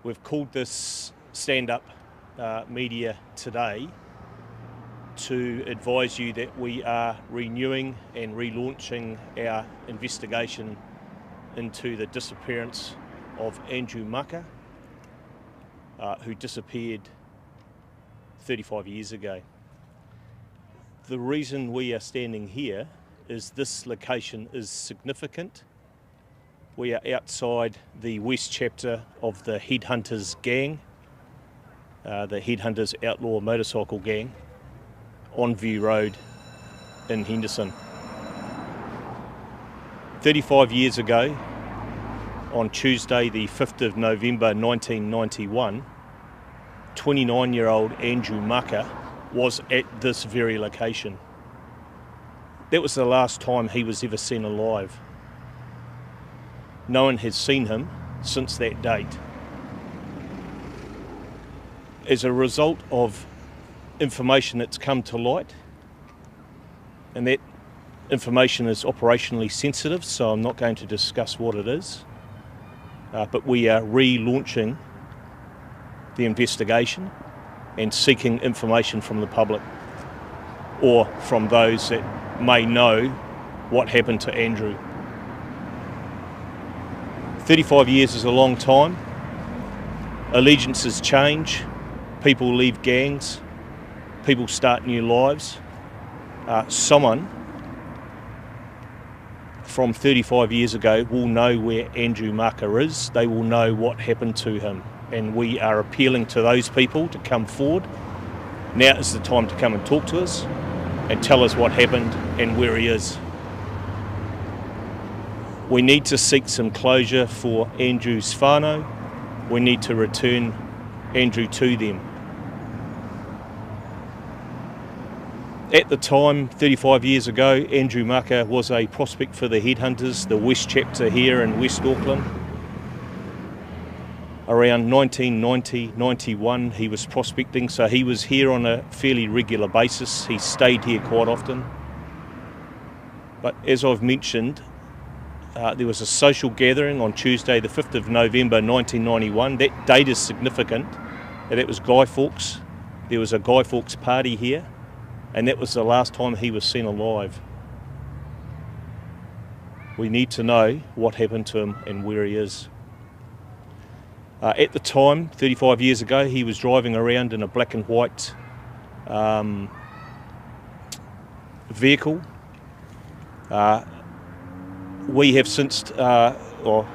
We've called this stand-up media today to advise you that we are renewing and relaunching our investigation into the disappearance of Andrew Maaka, who disappeared 35 years ago. The reason we are standing here is this location is significant. We are outside the West chapter of the Headhunters gang, the Headhunters outlaw motorcycle gang, on View Road in Henderson. 35 years ago, on Tuesday the 5th of November 1991, 29-year-old Andrew Maaka was at this very location. That was the last time he was ever seen alive. No one has seen him since that date. As a result of information that's come to light, and that information is operationally sensitive, so I'm not going to discuss what it is, but we are relaunching the investigation and seeking information from the public or from those that may know what happened to Andrew. 35 years is a long time. Allegiances change, people leave gangs, people start new lives. Someone from 35 years ago will know where Andrew Maaka is. They will know what happened to him, and we are appealing to those people to come forward. Now is the time to come and talk to us and tell us what happened and where he is. We need to seek some closure for Andrew's whānau. We need to return Andrew to them. At the time, 35 years ago, Andrew Maaka was a prospect for the Headhunters, the West chapter here in West Auckland. Around 1990-91 he was prospecting, so he was here on a fairly regular basis. He stayed here quite often. But as I've mentioned, there was a social gathering on Tuesday the 5th of November 1991. That date is significant. That was Guy Fawkes. There was a Guy Fawkes party here, and that was the last time he was seen alive. We need to know what happened to him and where he is. At the time, 35 years ago, he was driving around in a black and white vehicle. We have since, or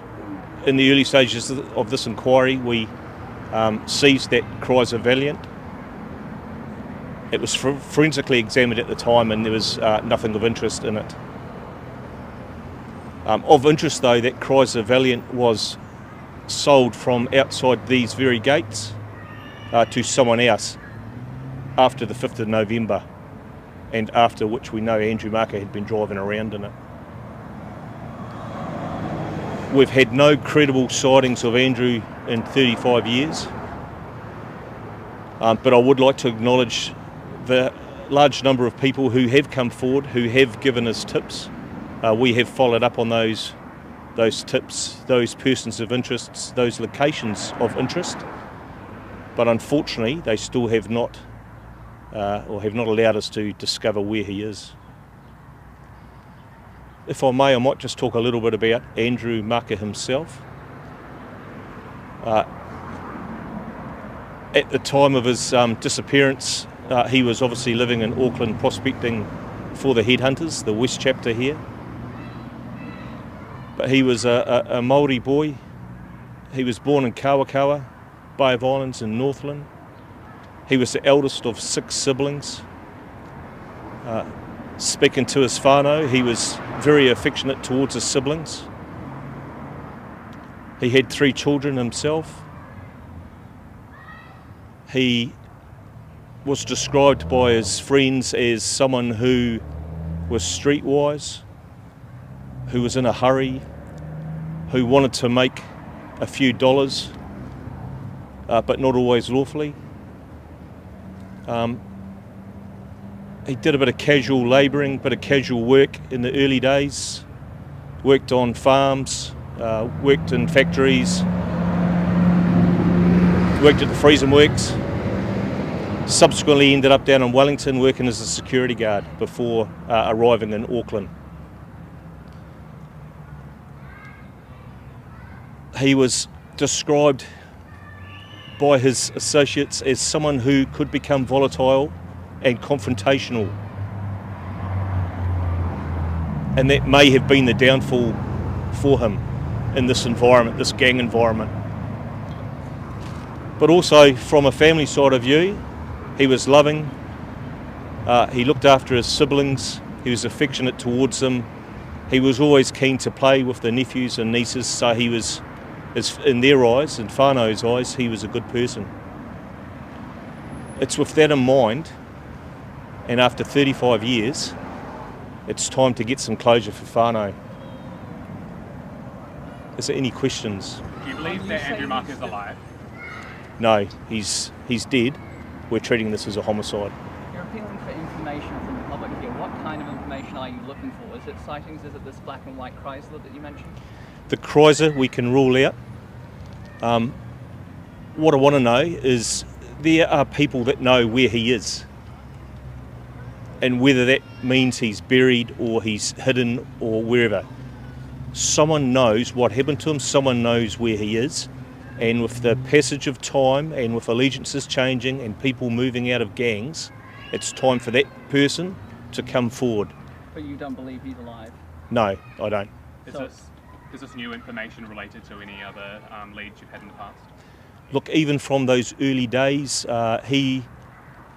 in the early stages of this inquiry, we seized that Chrysler Valiant. It was forensically examined at the time, and there was nothing of interest in it. Of interest, though, that Chrysler Valiant was sold from outside these very gates to someone else after the 5th of November, and after which we know Andrew Maaka had been driving around in it. We've had no credible sightings of Andrew in 35 years, but I would like to acknowledge the large number of people who have come forward, who have given us tips. We have followed up on those tips, those persons of interest, those locations of interest, but unfortunately they still have not allowed us to discover where he is. If I may, I might just talk a little bit about Andrew Maaka himself. At the time of his disappearance, he was obviously living in Auckland prospecting for the Headhunters, the West chapter here. But he was a Māori boy. He was born in Kawakawa, Bay of Islands in Northland. He was the eldest of 6 siblings. Speaking to his whānau, he was very affectionate towards his siblings. He had 3 children himself. He was described by his friends as someone who was streetwise, who was in a hurry, who wanted to make a few dollars, but not always lawfully. He did a bit of casual labouring, bit of casual work in the early days, worked on farms, worked in factories, worked at the freezing works, subsequently ended up down in Wellington working as a security guard before arriving in Auckland. He was described by his associates as someone who could become volatile and confrontational. And that may have been the downfall for him in this environment, this gang environment. But also from a family side of view, he was loving, he looked after his siblings, he was affectionate towards them, he was always keen to play with the nephews and nieces, so he was, in their eyes, in whānau's eyes, he was a good person. It's with that in mind, and after 35 years, it's time to get some closure for whānau. Is there any questions? Do you believe that Andrew Maaka is alive? No, he's dead. We're treating this as a homicide. You're appealing for information from the public here. What kind of information are you looking for? Is it sightings? Is it this black and white Chrysler that you mentioned? The Chrysler we can rule out. What I want to know is there are people that know where he is, and whether that means he's buried or he's hidden or wherever. Someone knows what happened to him, someone knows where he is, and with the passage of time and with allegiances changing and people moving out of gangs, it's time for that person to come forward. But you don't believe he's alive? No, I don't. Is this new information related to any other leads you've had in the past? Look, even from those early days, he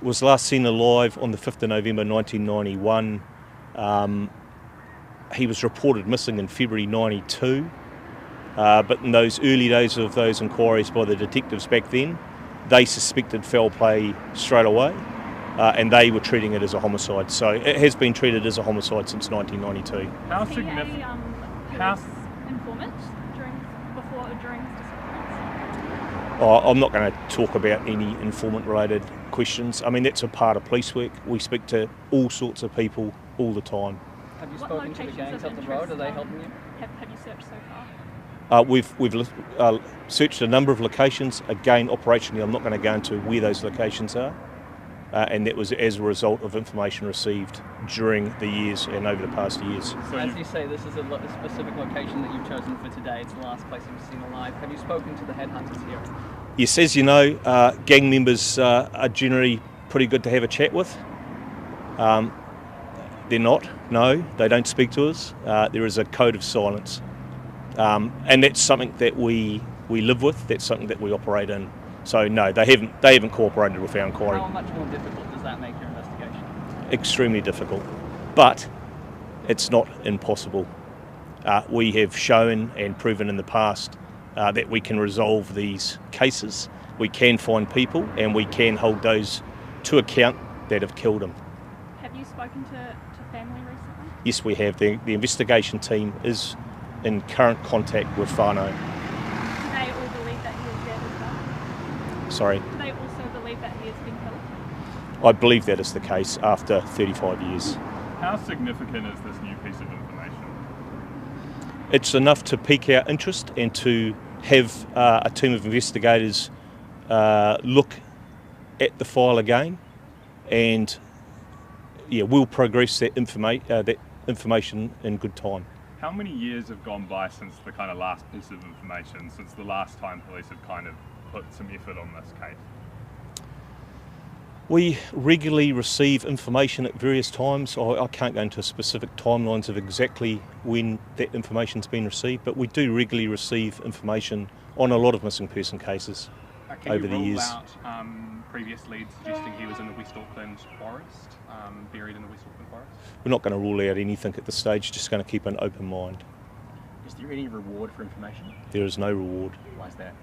was last seen alive on the 5th of November 1991. He was reported missing in February 92. But in those early days of those inquiries by the detectives back then, they suspected foul play straight away, and they were treating it as a homicide. So it has been treated as a homicide since 1992. How significant? Informant before or during his disappearance? I'm not going to talk about any informant-related questions. I mean, that's a part of police work. We speak to all sorts of people all the time. Have you spoken to the gangs up the road? Are they helping you? Have you searched so far? We've searched a number of locations. Again, operationally, I'm not going to go into where those locations are. And that was as a result of information received during the years and over the past years. So as you say, this is a specific location that you've chosen for today. It's the last place you've seen alive. Have you spoken to the headhunters here? Yes, as you know, gang members are generally pretty good to have a chat with. They're not. No, they don't speak to us. There is a code of silence. And that's something that we live with. That's something that we operate in. So no, they haven't cooperated with our inquiry. How much more difficult does that make your investigation? Extremely difficult, but it's not impossible. We have shown and proven in the past that we can resolve these cases. We can find people and we can hold those to account that have killed them. Have you spoken to family recently? Yes, we have. The investigation team is in current contact with whānau. Do they all believe that he is dead as well? Sorry? Do they also believe that he has been killed? I believe that is the case after 35 years. How significant is this new piece of information? It's enough to pique our interest and to have a team of investigators look at the file again, and we'll progress that information in good time. How many years have gone by since the kind of last piece of information, since the last time police have kind of put some effort on this case? We regularly receive information at various times. I can't go into specific timelines of exactly when that information's been received, but we do regularly receive information on a lot of missing person cases over the years. Can you rule out previous leads suggesting he was in the West Auckland forest, buried in the West Auckland forest? We're not going to rule out anything at this stage, just going to keep an open mind. Is there any reward for information? There is no reward. Why is that?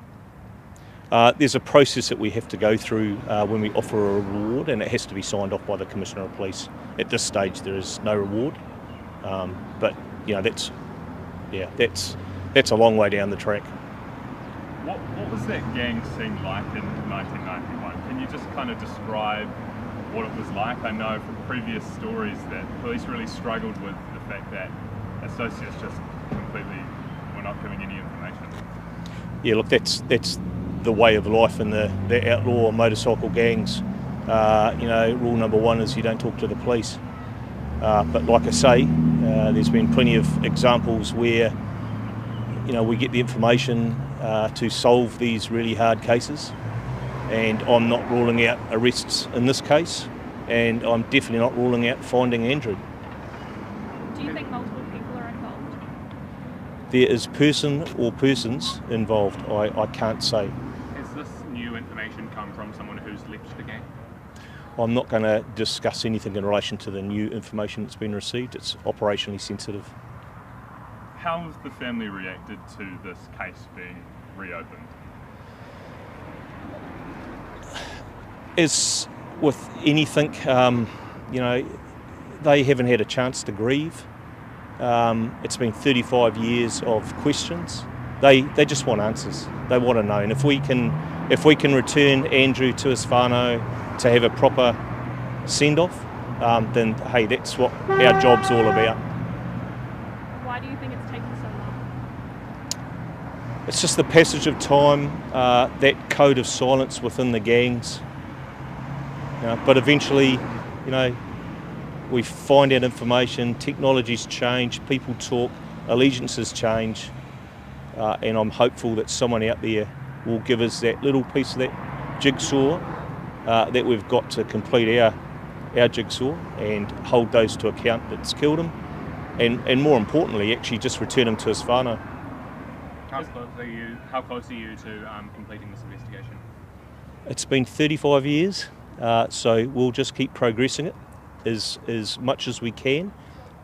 There's a process that we have to go through when we offer a reward, and it has to be signed off by the Commissioner of Police. At this stage, there is no reward, but that's a long way down the track. What was that gang scene like in 1991? Can you just kind of describe what it was like? I know from previous stories that police really struggled with the fact that associates just completely were not giving any information. Yeah, look, that's the way of life in the outlaw motorcycle gangs. Rule number one is you don't talk to the police. But like I say, there's been plenty of examples where we get the information to solve these really hard cases, and I'm not ruling out arrests in this case, and I'm definitely not ruling out finding Andrew. Do you think multiple people are involved? There is person or persons involved. I can't say. Has this new information come from someone who's left the gang? I'm not going to discuss anything in relation to the new information that's been received. It's operationally sensitive. How has the family reacted to this case being reopened? As with anything, they haven't had a chance to grieve. It's been 35 years of questions. They just want answers. They want to know. And if we can return Andrew to his whānau to have a proper send-off, then hey, that's what our job's all about. Why do you think it's taken so long? It's just the passage of time, that code of silence within the gangs. But eventually, we find out information, technologies change, people talk, allegiances change, and I'm hopeful that someone out there will give us that little piece of that jigsaw that we've got to complete our jigsaw and hold those to account that's killed him, and more importantly, actually just return him to his whānau. How close are you to completing this investigation? It's been 35 years, so we'll just keep progressing it as much as we can.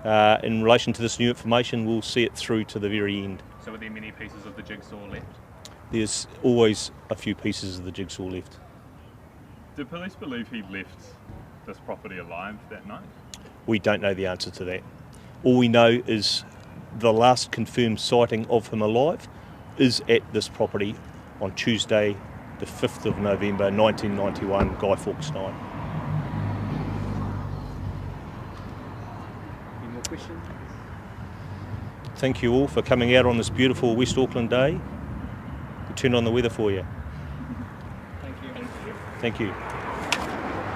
In relation to this new information, we'll see it through to the very end. So are there many pieces of the jigsaw left? There's always a few pieces of the jigsaw left. Do police believe he left this property alive that night? We don't know the answer to that. All we know is the last confirmed sighting of him alive is at this property on Tuesday, the 5th of November 1991, Guy Fawkes night. Any more questions? Thank you all for coming out on this beautiful West Auckland day. We'll turn on the weather for you. Thank you. Thank you.